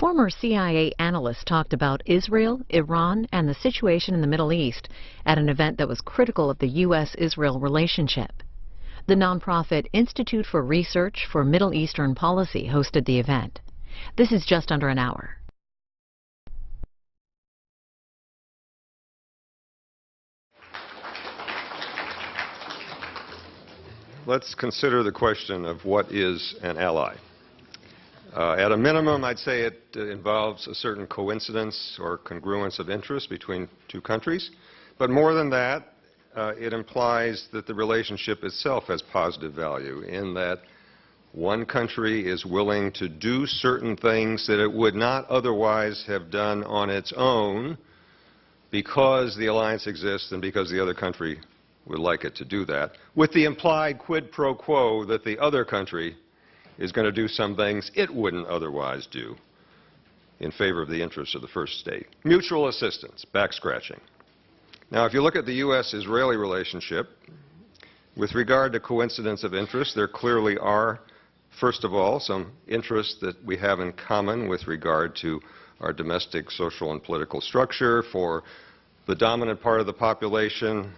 Former CIA analysts talked about Israel, Iran, and the situation in the Middle East at an event that was critical of the U.S.-Israel relationship. The nonprofit Institute for Research for Middle Eastern Policy hosted the event. This is just under an hour. Let's consider the question of what is an ally. At a minimum, I'd say it involves a certain coincidence or congruence of interest between two countries. But more than that, it implies that the relationship itself has positive value in that one country is willing to do certain things that it would not otherwise have done on its own because the alliance exists and because the other country would like it to do that, with the implied quid pro quo that the other country is going to do some things it wouldn't otherwise do in favor of the interests of the first state. Mutual assistance, back-scratching. Now, if you look at the U.S.-Israeli relationship, with regard to coincidence of interest, there clearly are, first of all, some interests that we have in common with regard to our domestic social and political structure for the dominant part of the population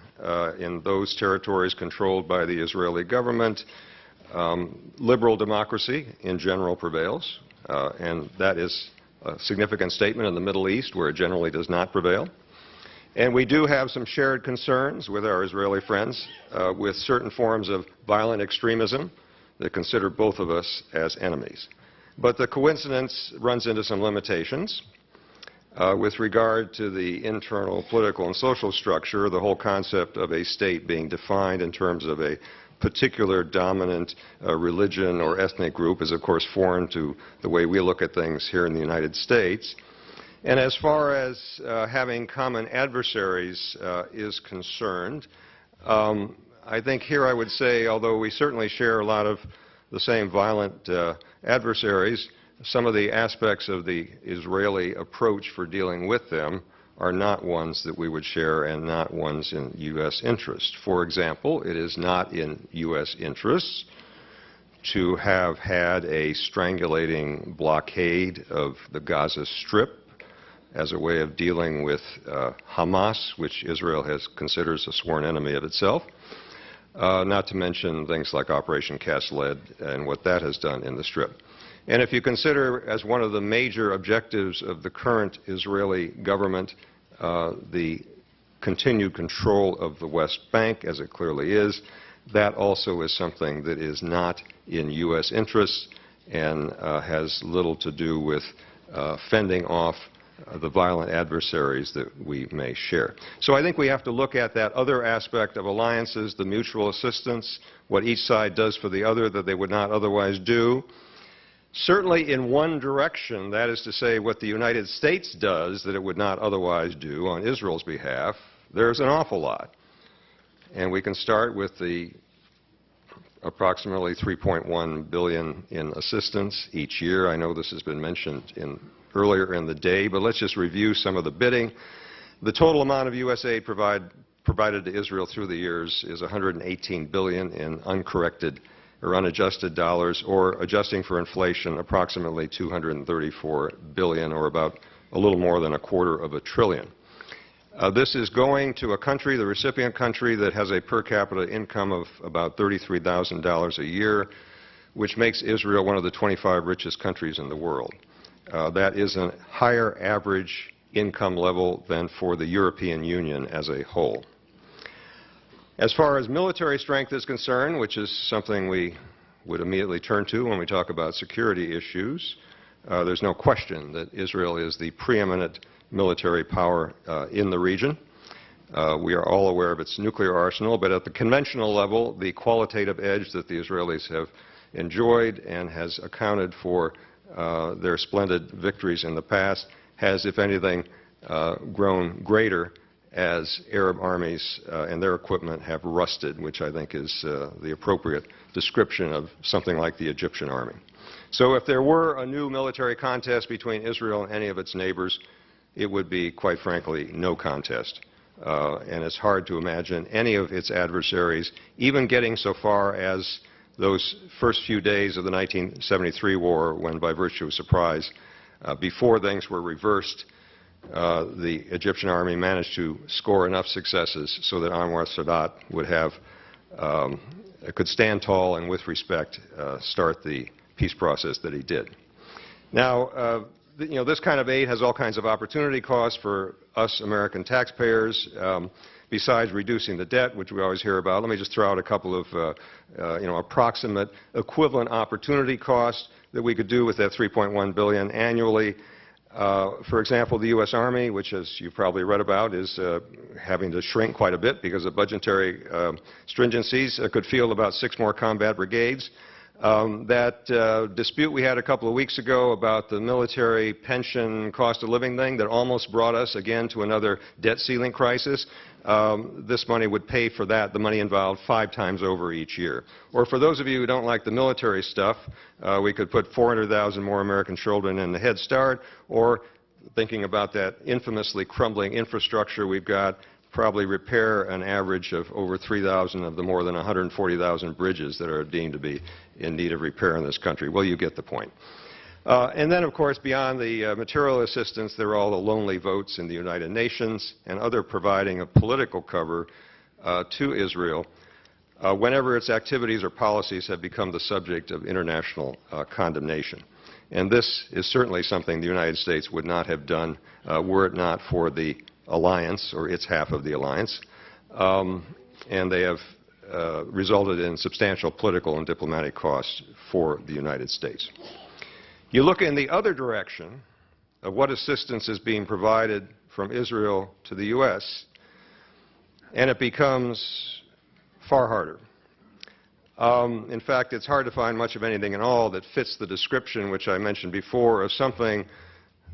in those territories controlled by the Israeli government. Liberal democracy in general prevails, and that is a significant statement in the Middle East where it generally does not prevail. And we do have some shared concerns with our Israeli friends with certain forms of violent extremism that consider both of us as enemies. But the coincidence runs into some limitations. With regard to the internal political and social structure, the whole concept of a state being defined in terms of a particular dominant religion or ethnic group is, of course, foreign to the way we look at things here in the United States. And as far as having common adversaries is concerned, I think here I would say, although we certainly share a lot of the same violent adversaries, some of the aspects of the Israeli approach for dealing with them are not ones that we would share and not ones in U.S. interest. For example, it is not in U.S. interests to have had a strangulating blockade of the Gaza Strip as a way of dealing with Hamas, which Israel considers a sworn enemy of itself, not to mention things like Operation Cast Lead and what that has done in the Strip. And if you consider as one of the major objectives of the current Israeli government the continued control of the West Bank, as it clearly is, that also is something that is not in U.S. interests and has little to do with fending off the violent adversaries that we may share. So I think we have to look at that other aspect of alliances, the mutual assistance, what each side does for the other that they would not otherwise do. Certainly in one direction, that is to say what the United States does that it would not otherwise do on Israel's behalf, there's an awful lot. And we can start with the approximately $3.1 billion in assistance each year. I know this has been mentioned earlier in the day, but let's just review some of the bidding. The total amount of U.S. aid provided to Israel through the years is $118 billion in uncorrected or unadjusted dollars, or adjusting for inflation, approximately $234 billion, or about a little more than $250 billion. This is going to a country, the recipient country, that has a per capita income of about $33,000 a year, which makes Israel one of the 25 richest countries in the world. That is a higher average income level than for the European Union as a whole. As far as military strength is concerned, which is something we would immediately turn to when we talk about security issues, there's no question that Israel is the preeminent military power in the region. We are all aware of its nuclear arsenal, but at the conventional level, the qualitative edge that the Israelis have enjoyed and has accounted for their splendid victories in the past has, if anything, grown greater as Arab armies and their equipment have rusted, which I think is the appropriate description of something like the Egyptian army. So if there were a new military contest between Israel and any of its neighbors, it would be, quite frankly, no contest. And it's hard to imagine any of its adversaries even getting so far as those first few days of the 1973 war when, by virtue of surprise, Before things were reversed, the Egyptian army managed to score enough successes so that Anwar Sadat would have, could stand tall and with respect start the peace process that he did. Now, this kind of aid has all kinds of opportunity costs for us American taxpayers. Besides reducing the debt, which we always hear about, let me just throw out a couple of approximate equivalent opportunity costs that we could do with that $3.1 billion annually. For example, the U.S. Army, which, as you probably read about, is having to shrink quite a bit because of budgetary stringencies, could field about 6 more combat brigades. That dispute we had a couple of weeks ago about the military pension cost of living thing that almost brought us again to another debt ceiling crisis, this money would pay for that, the money involved, 5 times over each year. Or for those of you who don't like the military stuff, we could put 400,000 more American children in the Head Start, or thinking about that infamously crumbling infrastructure we've got, probably repair an average of over 3,000 of the more than 140,000 bridges that are deemed to be in need of repair in this country. Well, you get the point. And then, of course, beyond the material assistance, there are all the lonely votes in the United Nations and other providing of political cover to Israel whenever its activities or policies have become the subject of international condemnation. And this is certainly something the United States would not have done were it not for the alliance, or its half of the alliance, and they have resulted in substantial political and diplomatic costs for the United States. You look in the other direction of what assistance is being provided from Israel to the U.S., and it becomes far harder. In fact, it's hard to find much of anything at all that fits the description which I mentioned before of something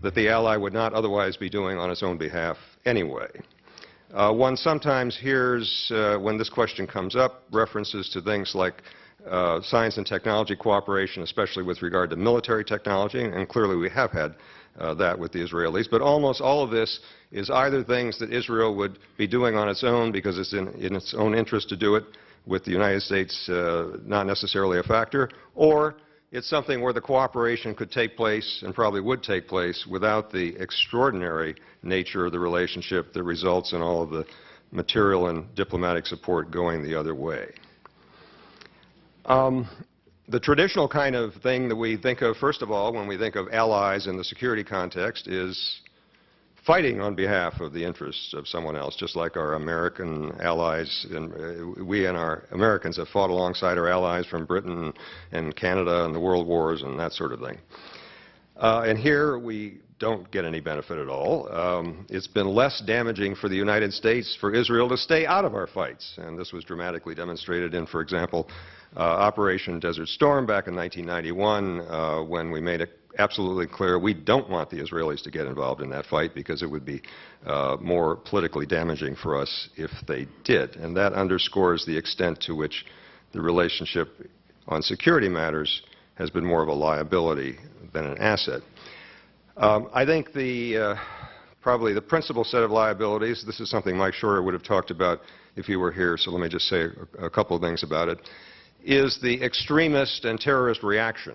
that the ally would not otherwise be doing on its own behalf anyway. One sometimes hears, when this question comes up, references to things like science and technology cooperation, especially with regard to military technology, and clearly we have had that with the Israelis. But almost all of this is either things that Israel would be doing on its own because it's in its own interest to do it, with the United States not necessarily a factor, or it's something where the cooperation could take place, and probably would take place, without the extraordinary nature of the relationship that results in all of the material and diplomatic support going the other way. The traditional kind of thing that we think of, first of all, when we think of allies in the security context, is fighting on behalf of the interests of someone else, just like our American allies. And we and our Americans have fought alongside our allies from Britain and Canada and the World Wars and that sort of thing. And here we don't get any benefit at all. It's been less damaging for the United States for Israel to stay out of our fights. And this was dramatically demonstrated in, for example, Operation Desert Storm back in 1991, when we made it absolutely clear we don't want the Israelis to get involved in that fight because it would be more politically damaging for us if they did. And that underscores the extent to which the relationship on security matters has been more of a liability than an asset. I think probably the principal set of liabilities, this is something Mike Shorter would have talked about if he were here, so let me just say a couple of things about it, is the extremist and terrorist reaction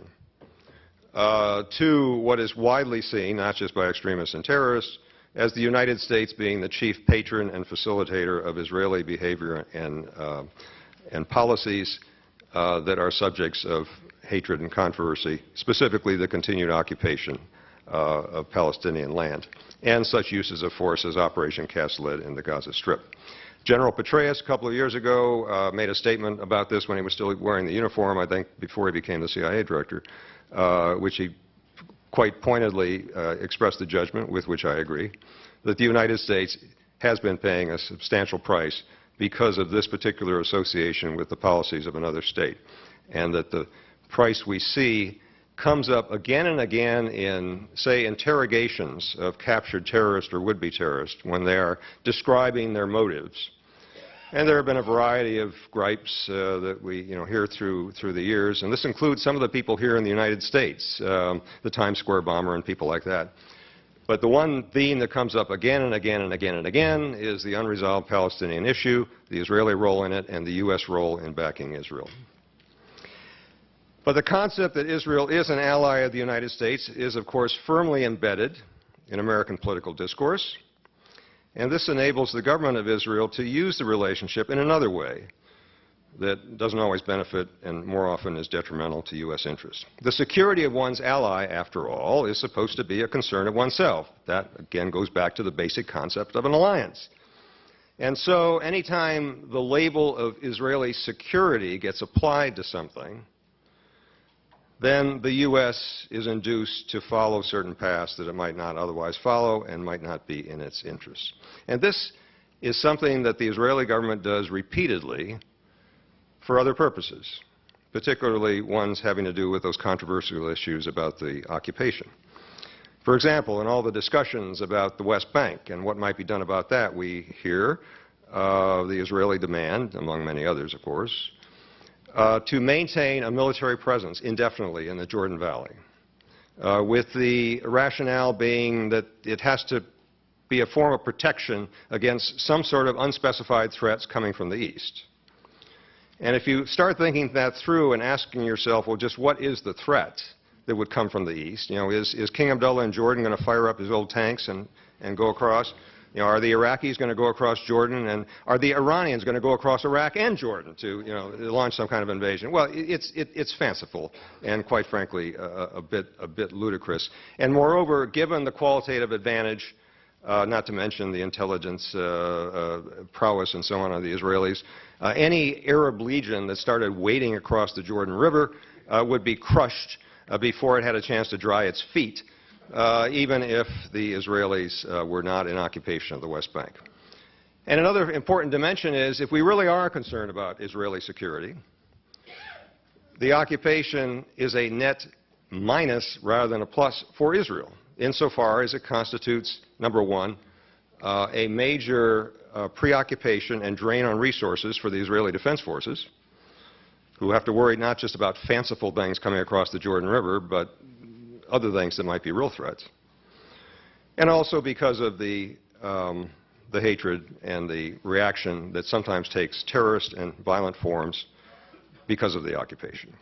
to what is widely seen, not just by extremists and terrorists, as the United States being the chief patron and facilitator of Israeli behavior and policies that are subjects of hatred and controversy, specifically the continued occupation of Palestinian land, and such uses of force as Operation Cast Lead in the Gaza Strip. General Petraeus, a couple of years ago, made a statement about this when he was still wearing the uniform, I think before he became the CIA director, which he quite pointedly expressed the judgment, with which I agree, that the United States has been paying a substantial price because of this particular association with the policies of another state, and that the price we see comes up again and again in, say, interrogations of captured terrorists or would-be terrorists when they are describing their motives. And there have been a variety of gripes that we hear through the years, and this includes some of the people here in the United States, the Times Square bomber and people like that. But the one theme that comes up again and again and again and again is the unresolved Palestinian issue, the Israeli role in it, and the U.S. role in backing Israel. But the concept that Israel is an ally of the United States is, of course, firmly embedded in American political discourse, and this enables the government of Israel to use the relationship in another way that doesn't always benefit and more often is detrimental to U.S. interests. The security of one's ally, after all, is supposed to be a concern of oneself. That, again, goes back to the basic concept of an alliance. And so anytime the label of Israeli security gets applied to something, then the U.S. is induced to follow certain paths that it might not otherwise follow and might not be in its interests. And this is something that the Israeli government does repeatedly for other purposes, particularly ones having to do with those controversial issues about the occupation. For example, in all the discussions about the West Bank and what might be done about that, we hear the Israeli demand, among many others, of course, to maintain a military presence indefinitely in the Jordan Valley, with the rationale being that it has to be a form of protection against some sort of unspecified threats coming from the east. And if you start thinking that through and asking yourself, well, just what is the threat that would come from the east? You know, is King Abdullah in Jordan going to fire up his old tanks and go across? You know, are the Iraqis going to go across Jordan? And are the Iranians going to go across Iraq and Jordan to, you know, launch some kind of invasion? Well, it's fanciful and, quite frankly, a bit ludicrous. And moreover, given the qualitative advantage, not to mention the intelligence prowess and so on of the Israelis, any Arab legion that started wading across the Jordan River would be crushed before it had a chance to dry its feet, even if the Israelis were not in occupation of the West Bank. And another important dimension is, if we really are concerned about Israeli security, the occupation is a net minus rather than a plus for Israel, insofar as it constitutes, number one, a major preoccupation and drain on resources for the Israeli Defense Forces, who have to worry not just about fanciful things coming across the Jordan River, but other things that might be real threats. And also because of the hatred and the reaction that sometimes takes terrorist and violent forms because of the occupation.